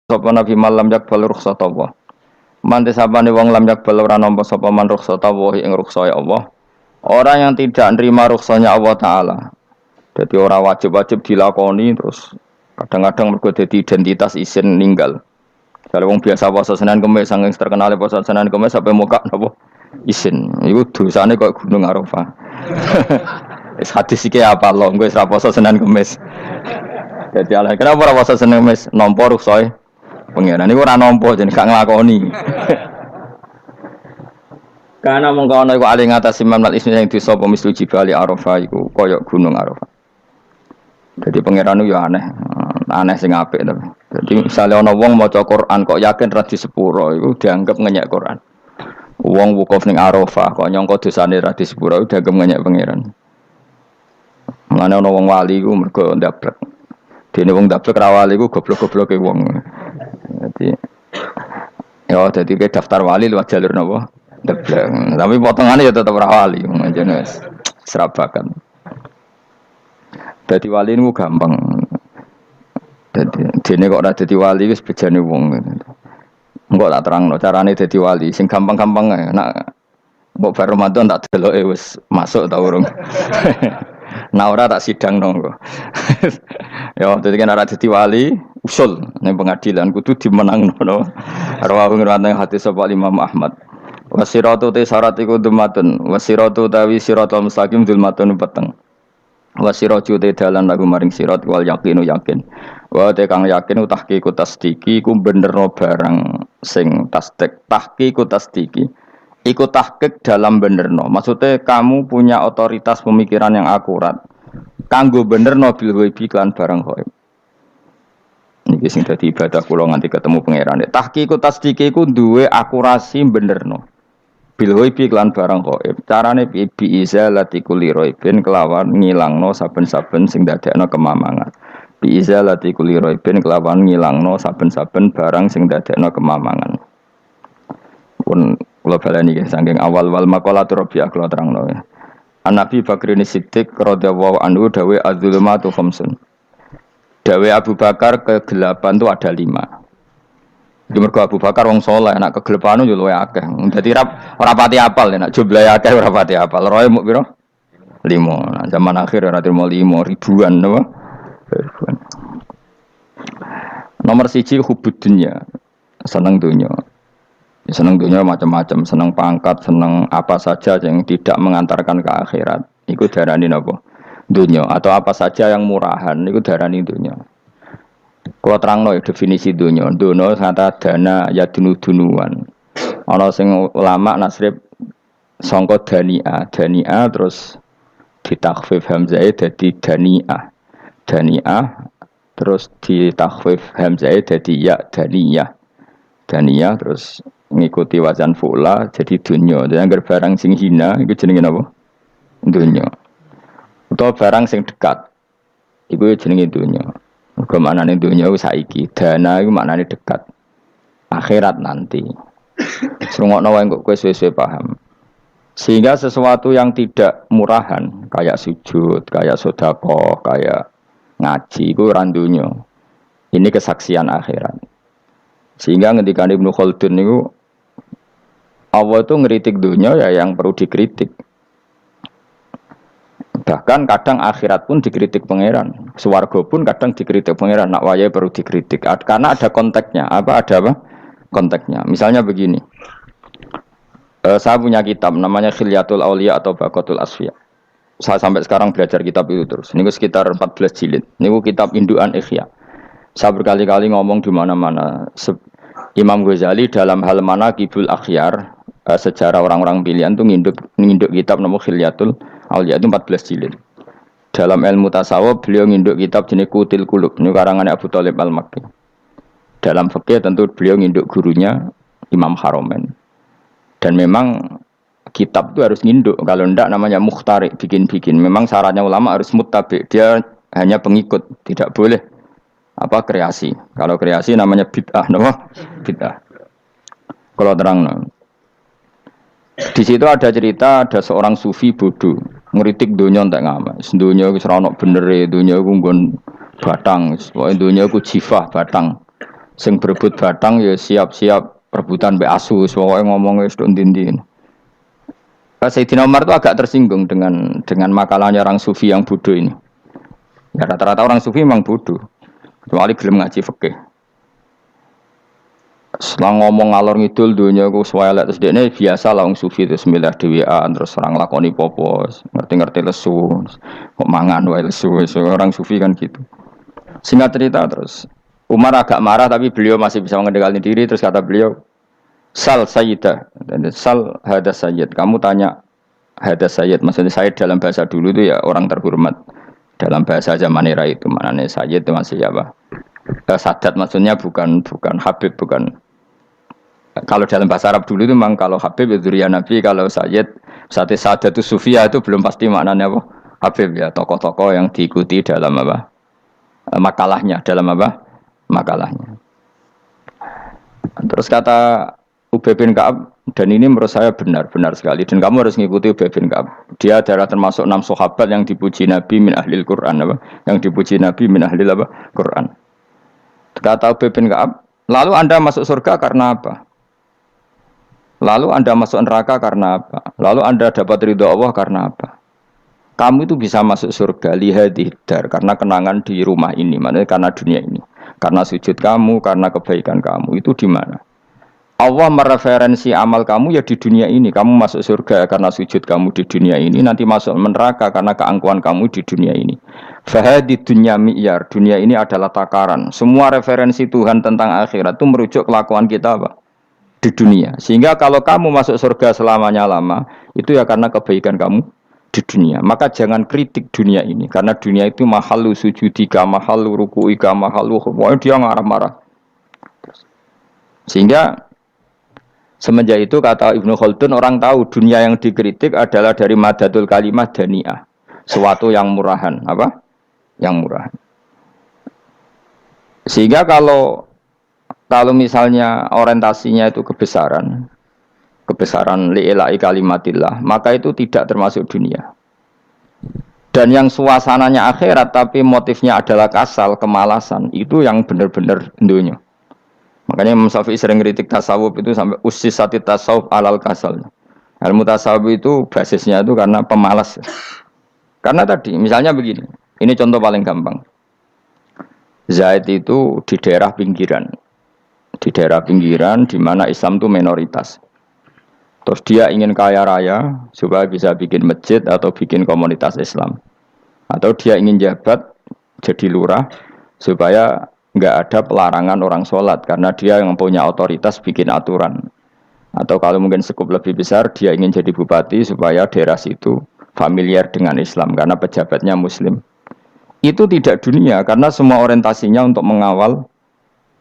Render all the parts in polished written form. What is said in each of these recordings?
sapa nabi malam yakbal rukhsata Allah. Mante sapane wong lam yakbal ora nampa sapa man rukhsata Allah ing rukhsae Allah. Orang yang tidak nerima rukhsahnya Allah taala. Jadi orang wajib-wajib dilakoni terus kadang-kadang mergo dadi identitas isin ninggal. Kalau wong biasa puasa Senin Kamis saking terkenal puasa Senin Kamis sampai muka napa isin. Iku dosane kok Gunung Arafah. Wis hadis iki apa lho, engko wis ra puasa Senin Kamis. Jadi ala kenapa ora puasa Senin Kamis? Nampa rukhsahe pengiran niku ora nampa jeneng gak nglakoni. Karena mengkono iku ali ngatasi mamnal ismi sing disapa mislu jibali Arafah iku kaya gunung Arafah. Jadi pangeran yo aneh, aneh sing apik to. Jadi misalnya ana wong maca Quran kok yakin ra di sepuro iku dianggap ngenyek Quran. Wong wukuf ning Arafah kok nyangka dosane ra di sepuro dianggap ngenyek pangeran. Mane ana wong wali iku mergo ndablek. Dene wong ndablek ra wali iku goblok-gobloke wong. Jadi ke daftar wali lewat jalur napa? Ndablek. Tapi potongane ya tetep ra wali, jenenge serabakan. Dadi wali niku gampang. Dene kok ora dadi wali wis bejane wong. Engko tak terangno carane dadi wali sing gampang-gampang ae. Nek mbok bar Ramadan tak deloke wis masuk ta urung. Nah ora tak sidang nongko. Ya dadi kan ora dadi wali usul ning pengadilan kudu dimenangno. Rawahu ngriwayatake hadis sapa Imam Ahmad. Wasiratu te syarat iku dumatun. Wasiratu tawi siratal mustaqim dulmatun peteng. Wasiraju te dalan lagu maring sirat wal yakinu yakin. Wa te kang yakin tahqiqu tasdiki ku benerno barang sing tasdik. Tahqiqu tasdiki iku tahqiq dalam benerno. Maksudnya kamu punya otoritas pemikiran yang akurat. Kanggo benerno bil ghaibi kan barang ghaib. Niki sing dadi ibadah kula nganti ketemu pangeran. Tahqiqu tasdiki ku duwe akurasi benerno. Bil ghaibi lan barang ghaib. Carane bi izalati kulli ghaibin kelawan ngilangno saben-saben sing dadekno kemamangan. Bi izalati kulli ghaibin kelawan ngilangno saben-saben barang sing dadekno kemamangan. Pun kula baleni nggih saking awal wal maqalatu rabi'ah kula terangno ya. An-Nabi Bakrin Siddiq radhiyallahu anhu dawe az-zulumatu khamsun. Dawe Abu Bakar kegelapan itu ada 5. Di mergo Abu Bakar wong saleh nek kegelepanu yo luwe akeh. Dadi ora pati apal nek jumlahe akeh ora pati apal. Roe muk pira? 5. Nah, zaman akhir ora terima 5 ribuan napa? Ribuan. Nomor 1 hubud dunya. Seneng dunya. Seneng dunya macam-macam, seneng pangkat, seneng apa saja yang tidak mengantarkan ke akhirat. Iku darani napa? Dunya atau apa saja yang murahan iku darani dunya. Kalau terangno definisi dunia, dunia kata dana ya dunuan. Ana sing ulama nasrib sangka dania terus ditakhfif hamzah dadi daniah terus ditakhfif hamzah dadi ya daniyah terus ngikuti wazan fu'la jadi dunya. Jadi anggar barang sing hina iku jenenge napa? Dunya. Utawa barang sing dekat iku jenenge dunya. Mergo maknane dunya wis saiki, dana iku maknane dekat. Akhirat nanti. Srungokno wae kok kowe suwe-suwe paham. Sehingga sesuatu yang tidak murahan, kayak sujud, kayak sedekah, kayak ngaji iku ora dunya. Ini kesaksian akhirat. Sehingga ketika Ibnu Khaldun niku Allah itu ngeritik dunya ya yang perlu dikritik. Bahkan kadang akhirat pun dikritik pangeran, swarga pun kadang dikritik pangeran. Nak wayahe perlu dikritik karena ada konteksnya. Ada apa? Konteksnya. Misalnya begini. Saya punya kitab namanya Khilyatul Auliya atau Baqatul Asfiya. Saya sampai sekarang belajar kitab itu terus. Ini sekitar 14 jilid. Ini kitab indukan Ihya. Saya berkali-kali ngomong di mana-mana. Imam Ghazali dalam hal mana Manaqibul Akhyar, sejarah orang-orang pilihan itu nginduk kitab nama Khilyatul Auliya itu 14 jilid. Dalam ilmu tasawuf beliau nginduk kitab jenis Qutil Qulub, ini karangannya Abu Thalib Al-Makki. Dalam fikih tentu beliau nginduk gurunya Imam Haromen. Dan memang kitab itu harus nginduk, kalau tidak namanya mukhtarik, bikin-bikin. Memang syaratnya ulama harus muttabi, dia hanya pengikut, tidak boleh kreasi. Kalau kreasi namanya bid'ah, bid'ah. Kalau terang, di situ ada cerita ada seorang sufi bodoh ngeritik dunia entek ngamak. Dunia wis ora ono benere, dunia ku nggon batang, pokoke dunia ku jifah batang. Sing berebut batang ya siap-siap rebutan mbek asus, pokoke ngomong wis tok ndi-ndi. Sayyidina Umar itu agak tersinggung dengan makalahnya orang sufi yang bodoh ini. Ya rata-rata orang sufi memang bodoh. Kecuali gelem ngaji fikih. Setelah ngomong ngalor ngidul dunia ku swelek terus dekne biasa lah wong sufi itu semilah dhewean terus orang lakoni popo, ngerti-ngerti lesu. Kok mangan wae lesu, orang sufi kan gitu. Singkat cerita terus Umar agak marah tapi beliau masih bisa mengendalikan diri terus kata beliau Sal Sayyidah, Sal hada Sayyid. Kamu tanya hada Sayyid, maksudnya Sayyid dalam bahasa dulu itu ya orang terhormat. Dalam bahasa zaman era itu maknanya Sayyid itu masih apa? Sadat maksudnya bukan Habib, bukan. Kalau dalam bahasa Arab dulu itu memang kalau Habib itu ya Nabi, kalau Sayyid, Sadat itu Sufia itu belum pasti maknanya apa? Habib ya, tokoh-tokoh yang diikuti dalam apa? Makalahnya, dalam apa? Makalahnya. Terus kata Ubay bin Ka'ab, dan ini menurut saya benar sekali dan kamu harus mengikuti Ubay bin Ka'ab. Dia adalah termasuk 6 sahabat yang dipuji Nabi min ahlil Quran apa? Yang dipuji Nabi min ahlil apa? Quran. Kata Ubay bin Ka'ab, lalu Anda masuk surga karena apa? Lalu Anda masuk neraka karena apa? Lalu Anda dapat ridho Allah karena apa? Kamu itu bisa masuk surga lihadidar karena kenangan di rumah ini, maksudnya karena dunia ini. Karena sujud kamu, karena kebaikan kamu, itu di mana? Allah mereferensi amal kamu ya di dunia ini. Kamu masuk surga karena sujud kamu di dunia ini. Nanti masuk neraka karena keangkuhan kamu di dunia ini. Fahadi dunya mi'yar. Dunia ini adalah takaran. Semua referensi Tuhan tentang akhirat itu merujuk kelakuan kita apa? Di dunia. Sehingga kalau kamu masuk surga selamanya lama, itu ya karena kebaikan kamu di dunia. Maka jangan kritik dunia ini. Karena dunia itu mahalu sujudika, mahalu ruku'ika, mahalu pokoknya dia marah-marah. Sehingga semenjak itu kata Ibnu Khaldun orang tahu dunia yang dikritik adalah dari madatul kalimah dani'ah, suatu yang murahan, apa? Yang murahan. Sehingga kalau misalnya orientasinya itu kebesaran li'ilai kalimatillah, maka itu tidak termasuk dunia. Dan yang suasananya akhirat tapi motifnya adalah kasal, kemalasan, itu yang benar-benar dunia. Makanya Imam Syafi'i sering kritik tasawuf itu sampai ussisati tasawuf alal kasal. Ilmu tasawuf itu basisnya itu karena pemalas. Karena tadi misalnya begini, ini contoh paling gampang. Zaid itu di daerah pinggiran. Di daerah pinggiran di mana Islam itu minoritas. Terus dia ingin kaya raya supaya bisa bikin masjid atau bikin komunitas Islam. Atau dia ingin jabat jadi lurah supaya nggak ada pelarangan orang sholat karena dia yang punya otoritas bikin aturan. Atau kalau mungkin skup lebih besar dia ingin jadi bupati supaya daerah situ familiar dengan Islam karena pejabatnya Muslim. Itu tidak dunia karena semua orientasinya untuk mengawal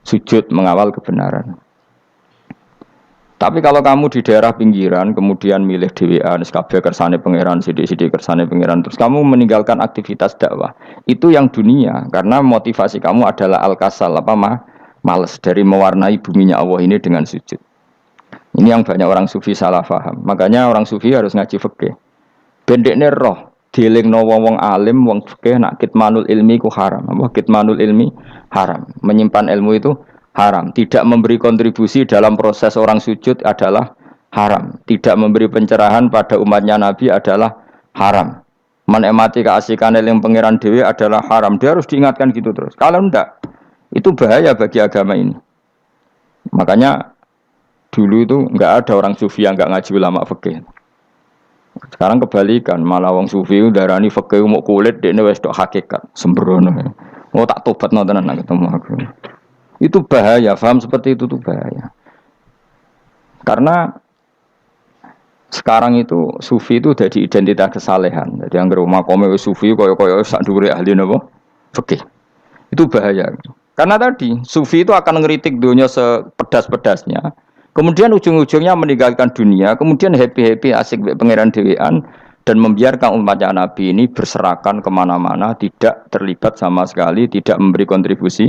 sujud, mengawal kebenaran. Tapi kalau kamu di daerah pinggiran kemudian milih dhewean kabeh kersane pangeran sithik-sithik kersane pangeran terus kamu meninggalkan aktivitas dakwah itu yang dunia karena motivasi kamu adalah al-kasal males dari mewarnai buminya Allah ini dengan sujud. Ini yang banyak orang sufi salah paham. Makanya orang sufi harus ngaji fikih. Bendekne roh dielingno wong alim wong fikih nak kitmanul ilmi ku haram. Apa kitmanul ilmi haram. Menyimpan ilmu itu haram, tidak memberi kontribusi dalam proses orang sujud adalah haram, tidak memberi pencerahan pada umatnya Nabi adalah haram, menikmati keasikan yang pangeran dewi adalah haram. Dia harus diingatkan gitu terus. Kalau enggak, itu bahaya bagi agama ini. Makanya dulu itu enggak ada orang sufi yang enggak ngaji ulama fikih. Sekarang kebalikan, malah wong sufi darani fikih mau kulit dekne wis tok hakikat, sembrono. Oh tak tobat nonton nang ketemu aku. Itu bahaya, paham seperti itu tuh bahaya. Karena sekarang itu sufi itu jadi identitas kesalehan. Jadi yang rumah kome sufi koyo sak dhuwure ahli napa? Fikih. Itu bahaya. Karena tadi sufi itu akan ngeritik dunia sepedas-pedasnya. Kemudian ujung-ujungnya meninggalkan dunia, kemudian happy-happy asik pangeran dhewean dan membiarkan umatnya Nabi ini berserakan kemana-mana, tidak terlibat sama sekali, tidak memberi kontribusi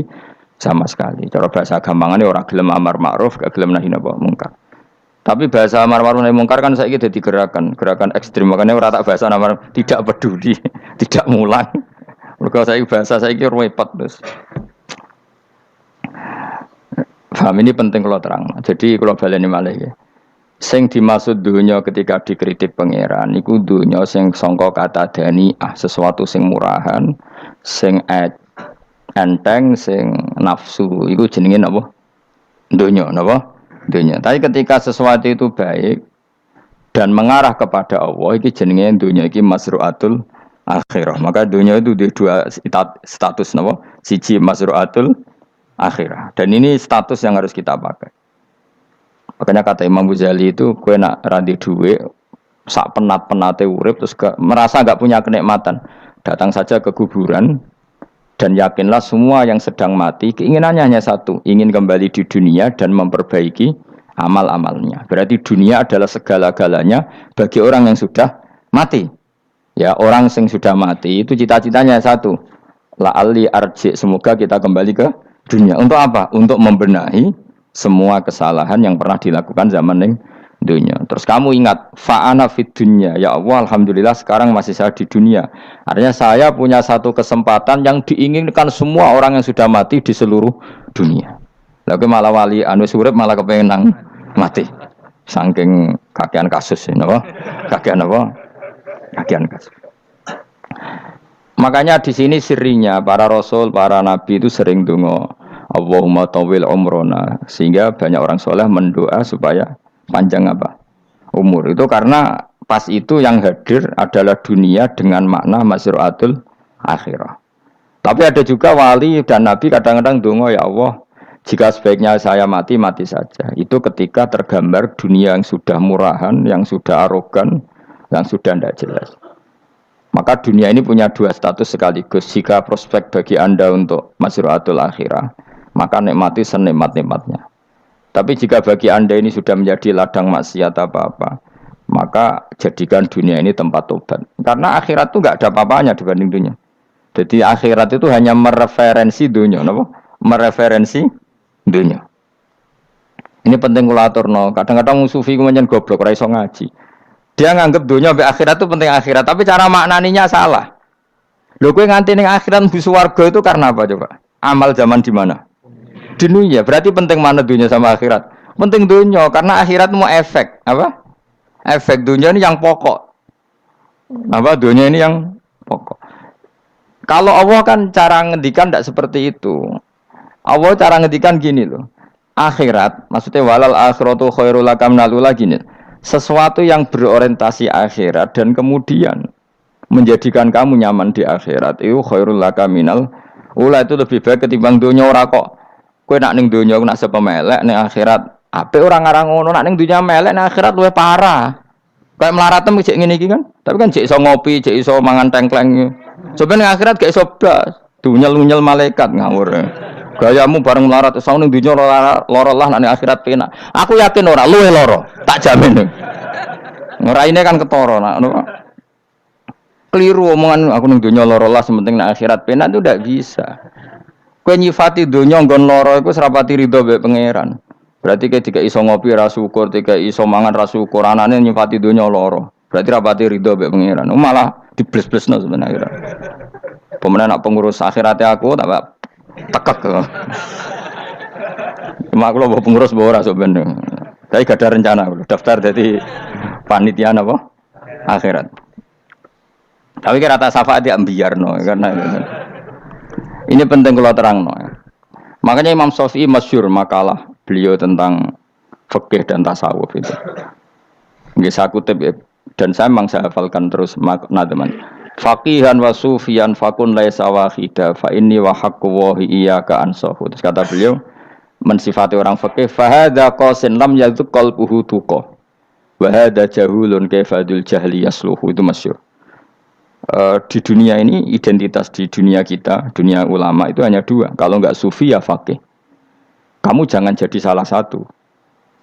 sama sekali. Cara bahasa gampangannya orang gelem amar ma'ruf, gak gelem nahi mungkar. Tapi bahasa amar ma'ruf nahi mungkar kan saiki dadi gerakan ekstrem. Makanya ora tak bahasa amar tidak peduli, tidak mulang. Mergo saiki bahasa saiki repot terus. Paham ini penting kalau terang. Jadi kalau baleni malih ya. Sing dimaksud dunya ketika dikritik pangeran iku dunya sing sangka kata daniah, sesuatu sing murahan, sing enteng, sing nafsu. Iku jenenge napa? Dunya, napa? Dunya. Tapi ketika sesuatu itu baik dan mengarah kepada Allah, iki jenenge dunya iki masruatul akhirah. Maka dunya itu di dua status napa? Siji masruatul akhirah. Dan ini status yang harus kita pakai. Makanya kata Imam Ghazali itu, kue nak randi duwe, sak penat-penate urip terus merasa nggak punya kenikmatan, datang saja ke kuburan dan yakinlah semua yang sedang mati keinginannya hanya satu, ingin kembali di dunia dan memperbaiki amal-amalnya. Berarti dunia adalah segala-galanya bagi orang yang sudah mati. Ya, orang yang sudah mati itu cita-citanya satu, la'alli arji, semoga kita kembali ke dunia. Untuk apa? Untuk membenahi semua kesalahan yang pernah dilakukan zaman yang dunia. Terus kamu ingat, fa'ana fid dunya, ya Allah, alhamdulillah sekarang masih saya di dunia. Artinya saya punya satu kesempatan yang diinginkan semua orang yang sudah mati di seluruh dunia. Lalu malah wali anu surip malah kepengen mati. Saking kakean kasus ini, apa? Kakean apa? Kakean kasus. Makanya di sini sirinya para rasul, para nabi itu sering donga Allahumma tawil umrona, sehingga banyak orang soleh mendoa supaya panjang apa umur. Itu karena pas itu yang hadir adalah dunia dengan makna masruatul akhirah. Tapi ada juga wali dan nabi kadang-kadang donga, ya Allah, jika sebaiknya saya mati, mati saja. Itu ketika tergambar dunia yang sudah murahan, yang sudah arogan, yang sudah tidak jelas. Maka dunia ini punya dua status sekaligus. Jika prospek bagi Anda untuk masruatul akhirah, maka nikmati senikmat-nikmatnya. Tapi jika bagi Anda ini sudah menjadi ladang maksiat apa-apa, maka jadikan dunia ini tempat tobat. Karena akhirat itu nggak ada apa-apanya dibanding dunia. Jadi akhirat itu hanya mereferensi dunia, apa? Mereferensi dunia. Ini penting kula aturno. Kadang-kadang sufi kemudian goblok, ora iso ngaji. Dia nganggep dunia sampai akhirat itu penting akhirat, tapi cara maknaninya salah. Lho kowe nganti ning akhirat mlebu swarga itu karena apa coba? Amal zaman di mana? Di dunia. Berarti penting mana dunia sama akhirat? Penting dunia karena akhirat mau efek, apa? Efek dunia ini yang pokok. Apa dunia ini yang pokok. Kalau Allah kan cara ngendikan tidak seperti itu. Allah cara ngendikan gini loh. Akhirat, maksudnya walal akhiratu khairul lakam nalula gini. Sesuatu yang berorientasi akhirat dan kemudian menjadikan kamu nyaman di akhirat itu khairul lakaminal ula, itu lebih baik ketimbang dunia. Ora kok kowe nak ning dunia nak sepemelek ning akhirat apik ora ngarang ngono, nak ning dunia melek ning akhirat luwih parah. Kayak melaratem cek ngene iki kan. Tapi kan cek iso ngopi, cek iso mangan tengkleng. Coba ning akhirat gak iso blas. Dunyel-unyel malaikat ngawur. Gayamu bareng melarat iso ning dunya lara lah nek akhirat penak. Aku yakin ora luwih lara, tak jamin. Ngeraine kan ketara nak ngono. Keliru omongan aku ning dunya lara lah sementing nek akhirat penak itu ndak bisa. Kowe nyifati dunya nggon lara iku serapati ridho mbek pangeran. Berarti ketika iso ngopi ra syukur, ketika iso mangan ra syukur, anane nyifati dunya lara. Berarti rapati ridho mbek pangeran. Malah dibles-blesno sebenarnya. Pemenang nak pengurus akhirate aku tak tekek. Cuma aku loh pengurus ora sebenarnya. Tapi gak ada rencana daftar jadi panitia apa? Akhirat. Tapi kira tak syafaat dia ambiarno karena ini penting kalau terangno. Makanya Imam Syafi'i masyhur makalah beliau tentang fikih dan tasawuf itu. Nggih saya kutip ya, dan saya memang saya hafalkan terus makna teman. Faqihan wa sufiyan fakun laisa wahida fa inni wa haqqu wa iyyaka ansahu. Terus kata beliau mensifati orang fikih fa hadza qasin lam yazuk qalbuhu tuqa wa hadza jahulun kaifadul jahli yasluhu. Itu masyhur. Di dunia ini identitas di dunia kita, dunia ulama itu hanya dua. Kalau enggak sufi ya faqih. Kamu jangan jadi salah satu.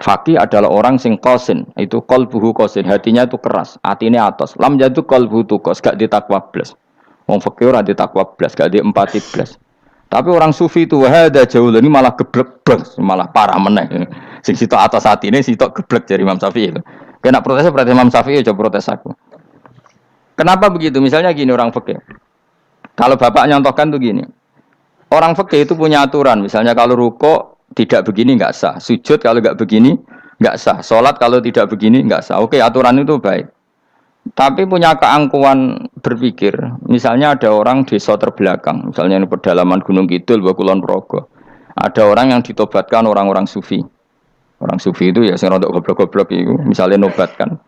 Faqih adalah orang sing qasin, itu qalbuhu qasin, hatinya itu keras, atine atos. Lam jadu qalbuhu tuqas, gak ditakwa blas. Wong faqih ora ditakwa blas, gak diempati blas. Tapi orang sufi itu wahada jauh ini malah geblek blas, malah parah meneh. Sing sitok atas atine sitok geblek dari Imam Syafi'i itu. Kena protes berarti Imam Syafi'i coba protes aku. Kenapa begitu? Misalnya gini orang faqih. Kalau bapak nyontohkan tuh gini. Orang faqih itu punya aturan, misalnya kalau ruko tidak begini nggak sah. Sujud kalau nggak begini nggak sah. Sholat kalau tidak begini nggak sah. Oke, aturan itu baik. Tapi punya keangkuhan berpikir. Misalnya ada orang desa terbelakang, misalnya di pedalaman Gunung Kidul, Kulon Progo. Ada orang yang ditobatkan orang-orang sufi. Orang sufi itu ya sing rodok goblok-goblok itu, misalnya nobatkan.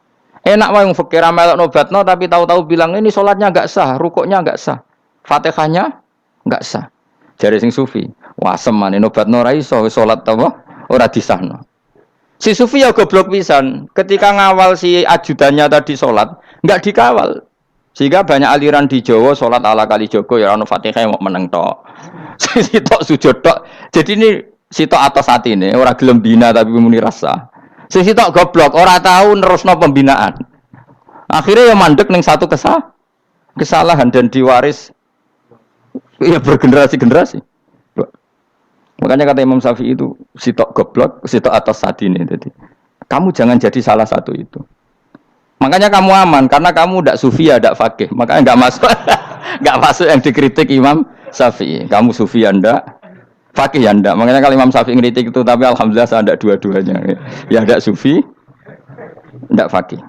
Enak wae wong fakir melok nobatno tapi tahu-tahu bilang ini sholatnya enggak sah, rukuknya enggak sah. Fatihahnya enggak sah. Jare sing sufi, wah semane nobatno ora iso salat apa ora disahno. Si sufi ya goblok pisan, ketika ngawal si ajudannya tadi sholat, enggak dikawal. Sehingga banyak aliran di Jawa sholat ala kali Jogo ya ono Fatihah mau meneng tok. Si tok sujud tok. Jadi ini sitok atas hati ini, orang gelem bina tapi muni rasa. Sitok goblok, orang tahu nerusno pembinaan. Akhirnya ya mandek ning satu kesalahan dan diwaris ya bergenerasi-generasi. Makanya kata Imam Syafi'i itu sitok goblok, sitok atas hati ini. Jadi kamu jangan jadi salah satu itu. Makanya kamu aman karena kamu ndak sufi ya ndak fakih. Makanya nggak masuk nggak masuk yang dikritik Imam Syafi'i. Kamu sufi ya ndak, fakih ya ndak. Makanya kalau Imam Syafi'i ngeritik itu, tapi alhamdulillah saya ndak dua-duanya. Ya ndak sufi, ndak fakih.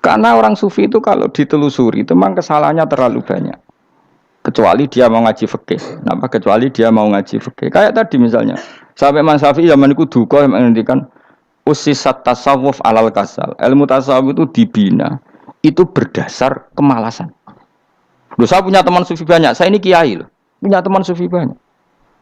Karena orang sufi itu kalau ditelusuri itu memang kesalahannya terlalu banyak. Kecuali dia mau ngaji fikih. Kenapa? Kecuali dia mau ngaji fikih. Kayak tadi misalnya, sampai Imam Syafi'i zaman itu duka yang menghentikan usisat tasawuf alal kasal. Ilmu tasawuf itu dibina, itu berdasar kemalasan. Loh, saya punya teman sufi banyak. Saya ini kiai loh. Punya teman sufi banyak.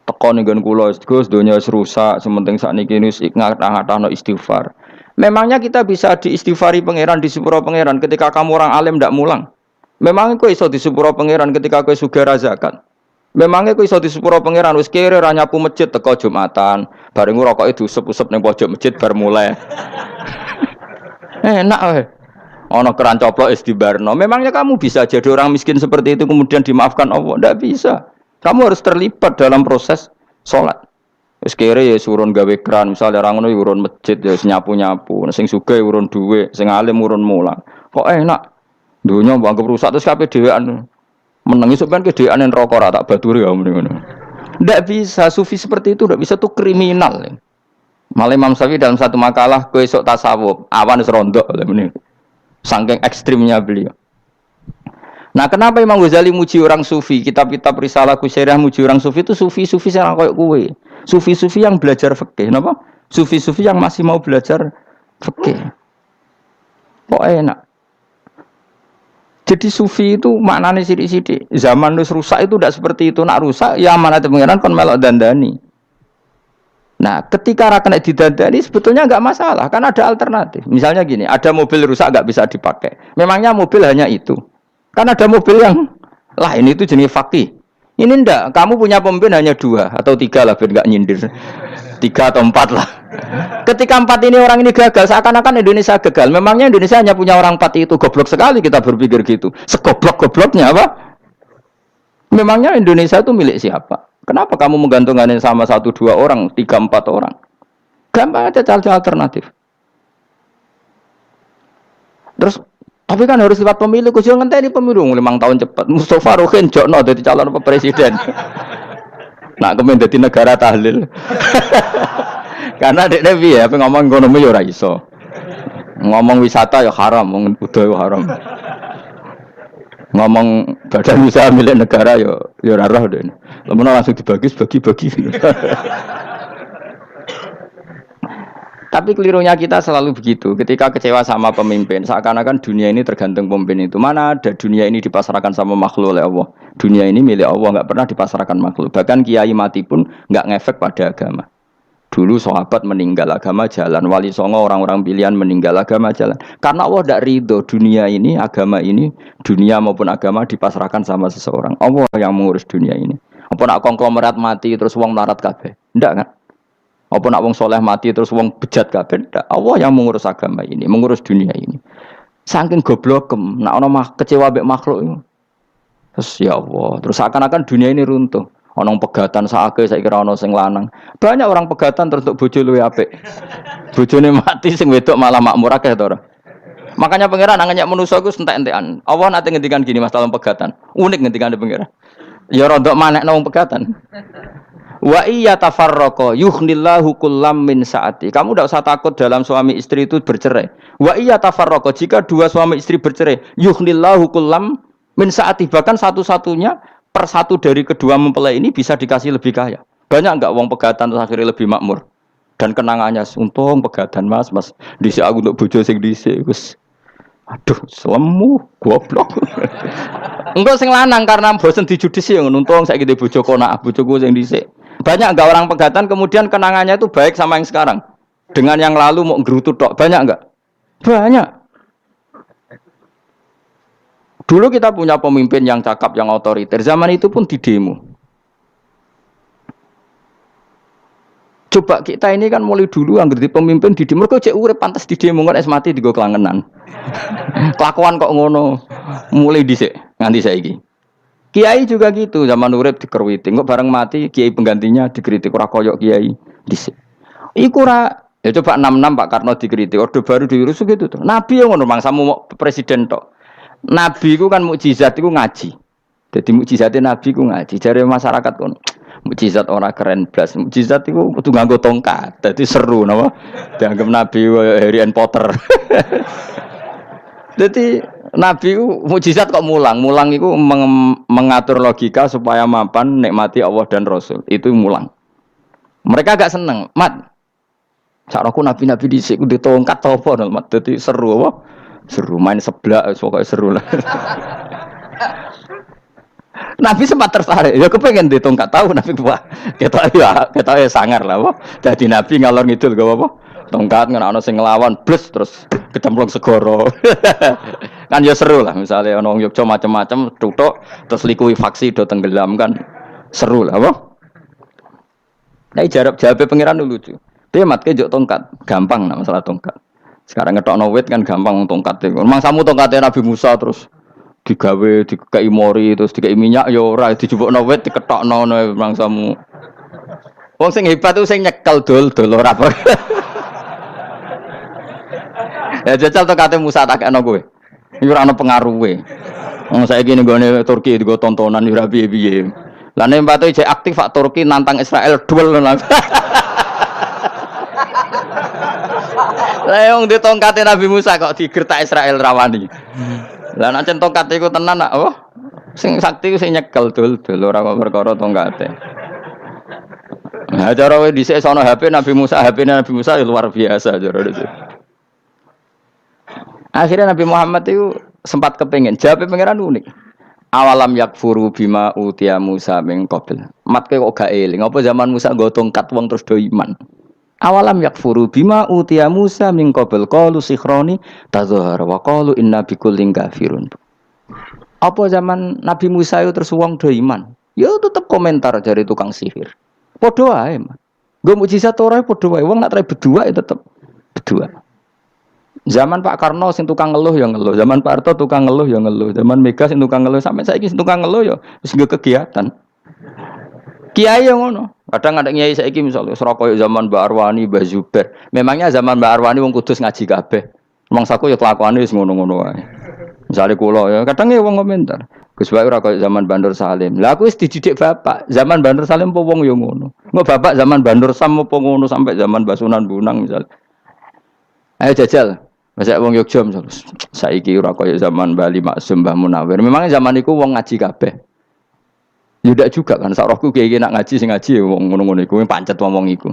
Tekon dengan kula Gus donya wis rusak, sementing sakniki wis ngatah-ngatahno istighfar. Memangnya kita bisa diistighfari pangeran di sepuro pangeran ketika kamu orang alim ndak mulang? Memangnya kowe iso di sepuro pangeran ketika kowe sugih zakat? Memangnya kowe iso di sepuro pangeran wis kere ra nyapu masjid teko Jumatan, bareng rokoke diusep-usep ning pojok masjid bar mulai. Enak wae. Ana keran coplok istibarno. Memangnya kamu bisa jadi orang miskin seperti itu kemudian dimaafkan Allah? Ndak bisa. Kamu harus terlibat dalam proses sholat. Wis kere ya urun gawe keran, misalnya orang ngono urun masjid ya nyapu-nyapu, sing sugih urun dhuwit, sing alim urun mulang. Kok enak. Dunya mbok anggap rusak terus kabeh dhewean. Menengi sampean kedhewean neraka ra tak baturi ya ngono. Ndak bisa, sufi seperti itu ndak bisa, tuh kriminal. Malah Imam Syafi'i dalam satu makalah kowe esuk tasawuf, awan wis rondok ngene. Saking ekstrimnya beliau. Nah, kenapa Imam Ghazali muji orang sufi? Kitab-kitab Risalah Kusyariah muji orang sufi itu sufi-sufi yang kayak kowe. Sufi-sufi yang belajar fikih, napa? Sufi-sufi yang masih mau belajar fikih. Kok enak? Jadi sufi itu maknanya sidik-sidik. Zaman wis rusak itu tidak seperti itu. Nak rusak, ya amanat pengiran kon melok dandani. Nah, ketika ra kena didandani sebetulnya enggak masalah, kan ada alternatif. Misalnya gini, ada mobil rusak enggak bisa dipakai. Memangnya mobil hanya itu. Kan ada mobil yang lain itu jenis fakih. Ini enggak, kamu punya pemimpin hanya 2 atau 3 lah biar enggak nyindir. 3 atau 4 lah. Ketika 4 ini orang ini gagal, seakan-akan Indonesia gagal. Memangnya Indonesia hanya punya orang 4 itu. Goblok sekali kita berpikir gitu. Segoblok-gobloknya apa? Memangnya Indonesia itu milik siapa? Kenapa kamu menggantungkannya sama 1-2 orang, 3-4 orang? Gampang aja cari alternatif. Terus, tapi kan harus lewat pemilu. Kusial ngenteni pemilu 5 tahun cepat. Mustafa Rohin jokno jadi calon presiden. Nak kemen dadi negara tahlil. Karena dek Devi ya, ngomong ekonomi ya ora iso. Ngomong wisata ya haram, ngomong budaya ya haram. Ngomong badan usaha milik negara ya ora roh dene. Lamun langsung dibagi-bagi. Tapi kelirunya kita selalu begitu. Ketika kecewa sama pemimpin, seakan-akan dunia ini tergantung pemimpin itu. Mana ada dunia ini dipasarkan sama makhluk oleh Allah. Dunia ini milik Allah, enggak pernah dipasarkan makhluk. Bahkan kiai mati pun enggak ngefek pada agama. Dulu sahabat meninggal agama jalan, wali songo orang-orang pilihan meninggal agama jalan. Karena Allah tidak ridho dunia ini, agama ini, dunia maupun agama dipasrahkan sama seseorang. Allah yang mengurus dunia ini. Apa nak konglomerat mati terus wong melarat kabeh? Enggak kan? Apa nak wong soleh mati terus wong bejat kabeh? Enggak. Allah yang mengurus agama ini, mengurus dunia ini. Saking goblokem, nak ono kecewa mbek makhluk itu. Terus ya Allah, terus seakan-akan dunia ini runtuh. Ono pegatan saake saiki ora ono sing lanang. Banyak orang pegatan terus untuk bojo luwe apik. Bojone mati sing wedok malah makmur akeh to ora. Makanya pangeran nanya manusa iku entek-entekan. Allah nate ngendikan gini Mas dalam pegatan. Unik ngendikan pangeran. Ya rada manekno wong pegatan. Wa iya tafarraqa yughnillahu kullam min saati. Kamu tidak usah takut dalam suami istri itu bercerai. Wa iya tafarraqa, jika dua suami istri bercerai, yughnillahu kullam min saati, bahkan satu-satunya per satu dari kedua mempelai ini bisa dikasih lebih kaya. Banyak enggak wong pegatan terus akhirnya lebih makmur. Dan kenangannya untung pegatan Mas dhisik aku untuk bojo sing dhisik wis. Aduh, selemu goblok. Engko sing lanang karena bosen dijudisi ngono untung saiki di bojo konak bojoku sing dhisik. Banyak enggak orang pegatan kemudian kenangannya itu baik sama yang sekarang. Dengan yang lalu mau gerutu tok, banyak enggak? Banyak. Dulu kita punya pemimpin yang cakap, yang otoriter. Zaman itu pun di demo. Coba kita ini kan mulai dulu anggar di pemimpin di demo. Mereka cek urip pantas di demo kan es mati digo kelangenan. Kelakuan kok ngono. Mulai dhisik nganti saiki. Kiai juga gitu, zaman urip dikerwiti. Kok bareng mati kiai penggantinya dikritik ora koyok kiai dhisik. Iku ora ya coba 66 Pak Karno dikritik, Orde Baru diurus gitu tuh. Nabi yang ngono mangsamu presiden tok. Nabi ku kan mukjizat iku ngaji. Jadi mukjizatnya Nabi ku ngaji. Jare masyarakat kono. Mukjizat orang keren blas. Mukjizat itu kudu nganggo tongkat. Dadi seru napa? Dianggap Nabi Harry Potter. Jadi Nabi itu mukjizat kok mulang. Mulang itu mengatur logika supaya mapan nikmati Allah dan Rasul. Itu mulang. Mereka agak seneng. Mat. Caraku Nabi-nabi dhisik ku ditongkat apa mat. Dadi seru apa? Seru main seblak pokoke seru lah. Nabi sempat tertarik, ya kepengen ditongkat tahu Nabi wah, kita ya sangar lah, wah. Jadi Nabi ngalor ngidul gak apa, tongkat nggak ono sing ngelawan, blus terus kecemplung segoro, kan ya seru lah. Misalnya ono Yogyo macam-macam, tutuk terus likui faksi do tenggelam kan, seru lah, wah. Nah jawab pengiran dulu lucu, dia matke jok tongkat, gampang lah masalah tongkat. Sekarang ngetok wit kan gampang tongkat, memang samu tongkatnya Nabi Musa terus. Digawe dikei mori terus dikei minyak ya ora dijupukno wit diketokno mangsamu. Wong sing hebat ku sing nyekel dol ora apa. Ya jajal to kate Musa tak kene kowe. Iki ora ana pengaruhe. Wong saiki ning gone Turki digo tontonan ora piye-piye. Lah nek mbate jek aktif Pak Turki nantang Israel duel. Lah wong ditongkate Nabi Musa kok digertak Israel rawani. Lah nek tongkat iku tenan nak apa? Sing sakti ku sing nyekel dul ora kok perkara tongkate. Nah, cara wae dhisik sono HP Nabi Musa, HP-ne Nabi Musa ya luar biasa cara itu. Akhirnya Nabi Muhammad itu sempat kepengin jawab pangeran unik. Awalam yakfuru bima utiya Musa min qabl. Matke kok gak eling apa zaman Musa nggo tongkat wong terus do iman. Awalam yakfuru bima utiya Musa min qabl qalu sikhroni tazahar wa qalu inna bikullin kafirun. Apa zaman Nabi Musa itu terus wong do iman? Ya tetep komentar dari tukang sihir. Padha wae, Mas. Nggo mukjizat ora padha wae. Wong nak trai berdua ya tetep berdua. Zaman Pak Karno sing tukang ngeluh ya ngeluh, zaman Pak Harto tukang ngeluh ya ngeluh, zaman Mega sing tukang ngeluh sampai saiki sing tukang ngeluh ya wis nggo kegiatan. Kiai yang ngono. Kadang ada kiai saiki misalnya Surabaya zaman Mbak Arwani, Mbak Zubair. Memangnya zaman Mbak Arwani wong Kudus ngaji kabeh. Mangsaku ya kelakuane wis ngono-ngono wae. Misale kula ya kadang ya wong komentar. Gus wae ora kaya zaman Bandur Salim. Lah aku wis dididik bapak. Zaman Bandur Salim apa wong ya ngono. Engko bapak zaman Bandur Sam apa ngono sampai zaman Basunan Bunang misal. Ayo jajal. Masa wong Yogya misal. Saiki ora kaya zaman Bali Maksum Mbah Munawir. Memangnya zaman iku wong ngaji kabeh. Ya ndak juga kan sak rohku kiye nak ngaji sing ngaji wong ngono-ngono iku pancet wong iku.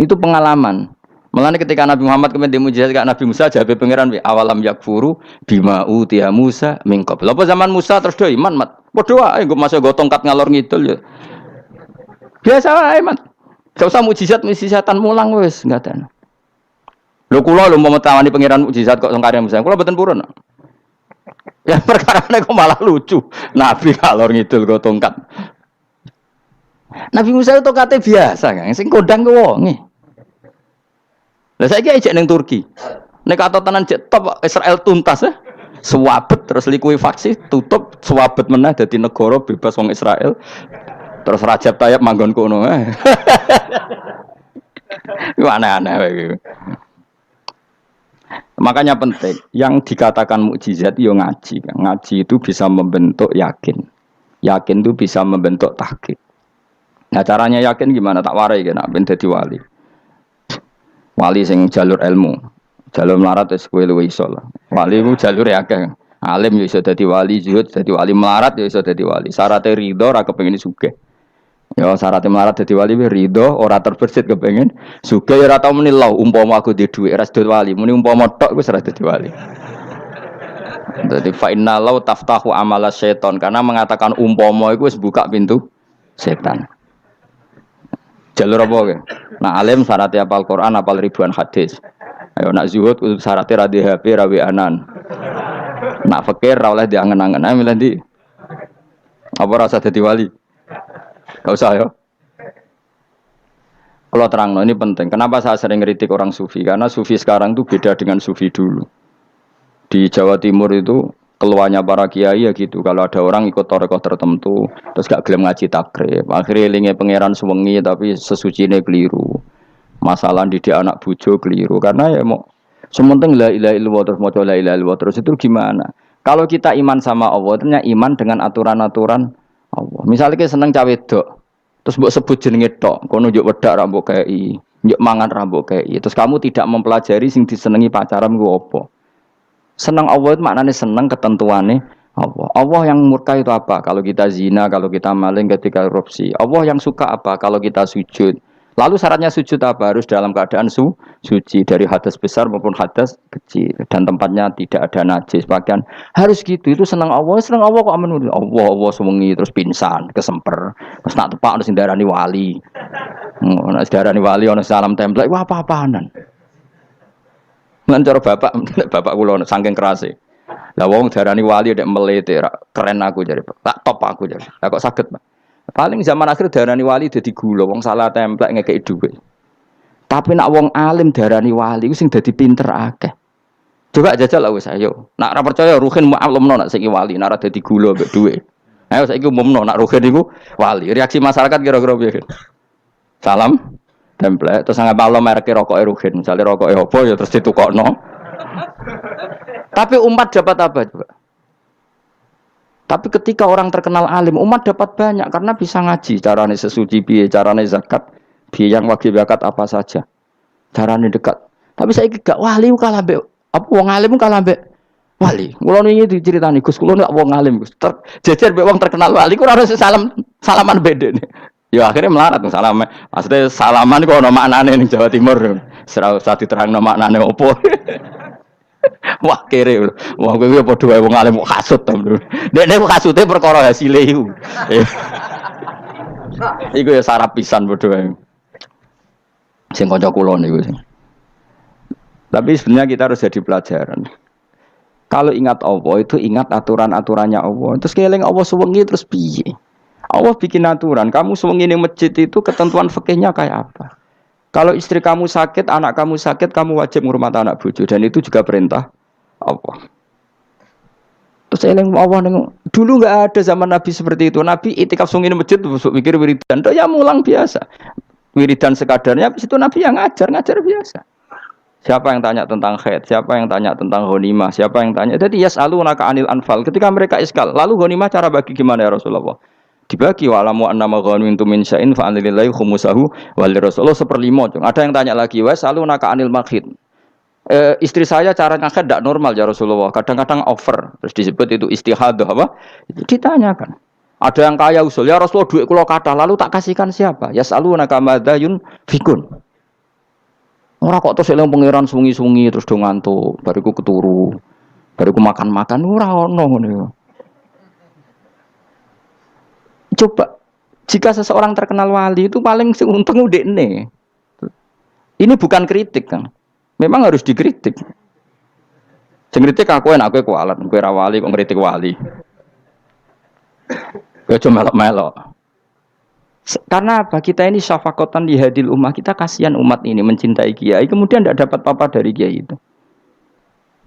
Itu pengalaman. Mulane ketika Nabi Muhammad kemudian mujizat kak Nabi Musa jawab pangeran wi awalam yakfuru bima utiya Musa min qabl. Apa zaman Musa terus do iman mat. Padha wae engko masuk go tongkat ngalor ngidul ya. Biasa wae mat. Gak usah mujizat-mujizatan mulang wis ngaten. Lho kula lho mau tawani pangeran mujizat kok sangkare Musa. Kula mboten purun. Ya perkara kok malah lucu. Nabi kalor ngidul go tongkat. Nabi Musa itu tongkate biasa kan, sing kodang ku wonge. Lah saiki ejek ning Turki. Nek atotanan jek top Israel tuntas ya. Swabet terus likuifaksi tutup swabet meneh dadi negara bebas wong Israel. Terus Rajab Tayyip manggon kono. Iku aneh-aneh iki. Makanya penting, yang dikatakan mukjizat yo ngaji. Ngaji itu bisa membentuk yakin. Yakin itu bisa membentuk tahqiq. Nah caranya yakin gimana? Tak warai kan, ben dadi wali. Wali sing jalur ilmu, jalur melarat wis kowe luwih iso lah. Wali ku jalur akeh. Alim ya iso dadi wali, zuhud dadi wali, melarat ya iso dadi wali. Syaratnya ridho ora kepengin sugih. Ya syaratnya melarat dadi wali ridho ora terbersit kepengin sugih ya ora tau muni lho umpama aku di dhuwit ora dadi wali, muni umpama tok wis ora dadi wali. Jadi fa inna law taftahu amala syaiton karena mengatakan umpama itu wis buka pintu setan. Jalur apa ke? Nah alim syaratnya hafal Quran, hafal ribuan hadis. Ayo nak zuhud syaratnya radhi HP, rawi anan. Nak fakir ra oleh diangen-angen. Ayo milih ndi? Apa rasa dadi wali? Enggak usah ya. Kalau terang, ini penting. Kenapa saya sering kritik orang sufi? Karena sufi sekarang itu beda dengan sufi dulu. Di Jawa Timur itu keluarnya para kiai ya gitu. Kalau ada orang ikut torekoh tertentu, terus gak gelem ngaji takrib. Akhirnya linge pangeran suwengi tapi sesucine keliru. Masalah didik anak bojo keliru. Karena ya mau sementing la ilaha illallah terus maca la ilaha illallah terus itu gimana? Kalau kita iman sama Allah, ternyata iman dengan aturan-aturan Allah. Misalnya kita seneng cawe wedok, terus mbok sebut jenenge tok, kono njuk wedak ra mbok kei, njuk mangan ra mbok kei. Terus kamu tidak mempelajari sing disenengi pacaran ku apa? Senang Allah itu maknanya senang ketentuannya Allah. Allah yang murka itu apa? Kalau kita zina, kalau kita maling, ketika korupsi. Allah yang suka apa? Kalau kita sujud. Lalu syaratnya sujud apa? Harus dalam keadaan suci dari hadas besar maupun hadas kecil dan tempatnya tidak ada najis. Bahkan harus gitu. Itu senang Allah kok aman. Allah sewengi terus pingsan, kesemper. Terus nak tepak harus darani wali. Nak darani wali ono salam template. Wah apa-apaanan. Ngancar bapak kula saking kerase. Lah wong darani wali dek melete keren aku jare. Tak top aku jare. Lah kok saged, Pak? Paling zaman akhir darani wali dadi gula, wong salah templek ngekeki dhuwit. Tapi nak wong alim darani wali ku sing dadi pinter akeh. Coba jajal lah wis ayo. Nak ora percaya Ruhin mu'allimno nak saiki wali, nak ora dadi gula mbek dhuwit. Ayo saiki umumno nak Ruhin iku wali. Reaksi masyarakat kira-kira piye? Salam template terus nggak malam merek rokok Ruhin, misalnya rokok apa ya terus ditukokno. Tapi umat dapat apa coba? Tapi ketika orang terkenal alim, umat dapat banyak karena bisa ngaji, carane sesuci piye, carane zakat, piye yang wajib zakat apa saja, carane dekat. Tapi saya gak wali kalah mbek apa wong alim kalah mbek wali. Kula niki diceritani Gus, kula nek wong alim Gus, jejer mbek wong terkenal wali ku ora salaman bedene. Ya akhirnya melarat salam. Maksudnya salaman kok ono maknane ning Jawa Timur. Ora usah diterangno maknane opo. Wah kere. Wah kowe padha wae wong alim kok kasut to. Nek kasute perkara hasile iku. Iku ya sarap pisan padha wae. Sing kanca kula niku sing. Tapi sebenarnya kita harus jadi pelajaran. Kalau ingat Allah itu ingat aturan-aturannya Allah. Terus keling Allah suwengi terus piye? Allah bikin aturan, kamu sewengi ning masjid itu ketentuan fikihnya kayak apa? Kalau istri kamu sakit, anak kamu sakit, kamu wajib ngurmat anak bojo dan itu juga perintah Allah. Terus eling Allah dulu enggak ada zaman Nabi seperti itu. Nabi itikaf sungi ning masjid mikir wiridan, ya mulang biasa. Wiridan sekadarnya habis itu Nabi yang ngajar biasa. Siapa yang tanya tentang haid, siapa yang tanya tentang ghanimah, siapa yang tanya. Jadi yas'alunaka 'anil anfal. Ketika mereka iskal, lalu ghanimah cara bagi gimana ya Rasulullah? Dibagi wa'lamu annama ghanimtum min syai'in fa lillahi khumusahu wa lirrasul 1/5. Ada yang tanya lagi, wa salunaka 'anil makhid. Istri saya cara ngakad tidak normal ya Rasulullah. Kadang-kadang over. Terus disebut itu istihadah apa? Ditanyakan. Ada yang kaya usul, ya Rasulullah duit kula kathah lalu tak kasihkan siapa? Ya salunaka madzayun fikun. Ora kok terus eling pangeran sungi-sungi terus do ngantuk, bariku keturu. Bariku makan-makan ora ono ngono. Coba, jika seseorang terkenal wali itu paling untung udekne. Ini bukan kritik kan. Memang harus dikritik. Sing kritik aku enak kowe kualat, kowe ra wali kok ngritik wali. Kowe cuma melok-melok. Karena apa? Kita ini syafaqatan di hadil ummah, kita kasihan umat ini mencintai kiai, kemudian tidak dapat apa-apa dari kiai itu.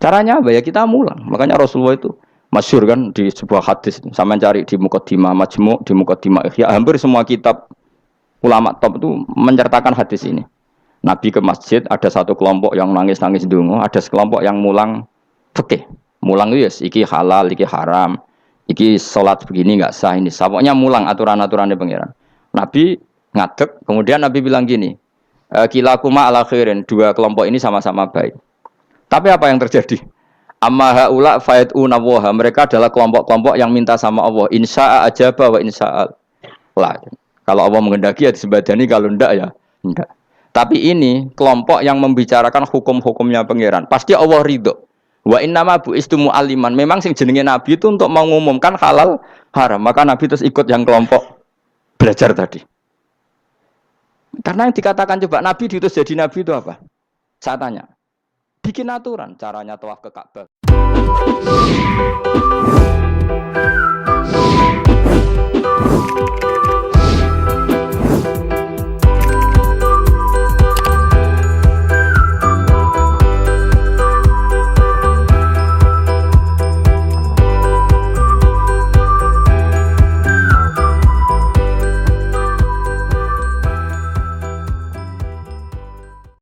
Caranya apa ya? Kita mulang. Makanya Rasulullah itu masyhur kan di sebuah hadis, sama cari di Muqaddimah Majmu', di Muqaddimah Ihya, hampir semua kitab ulama top itu menceritakan hadis ini. Nabi ke masjid, ada satu kelompok yang nangis-nangis ndonga, ada sekelompok yang mulang fikih. Mulang itu yes, iki halal, iki haram, iki salat begini enggak sah ini. Pokoknya mulang aturan-aturannya pangeran. Nabi ngadeg. Kemudian Nabi bilang gini, kilakuma ala khairin, dua kelompok ini sama-sama baik. Tapi apa yang terjadi? Amma haula fayatuna waha, mereka adalah kelompok-kelompok yang minta sama Allah, insya'a ajaba wa insya'al la. Kalau Allah menghendaki ya disembadani, kalau ndak ya ndak. Tapi ini kelompok yang membicarakan hukum-hukumnya pangeran. Pasti Allah ridho. Wa innama bu'istu mu'alliman. Memang sing jenenge Nabi itu untuk mengumumkan halal haram. Maka Nabi terus ikut yang kelompok belajar tadi. Karena yang dikatakan coba Nabi diutus jadi Nabi itu apa? Saya tanya. Bikin aturan caranya tawaf ke Ka'bah.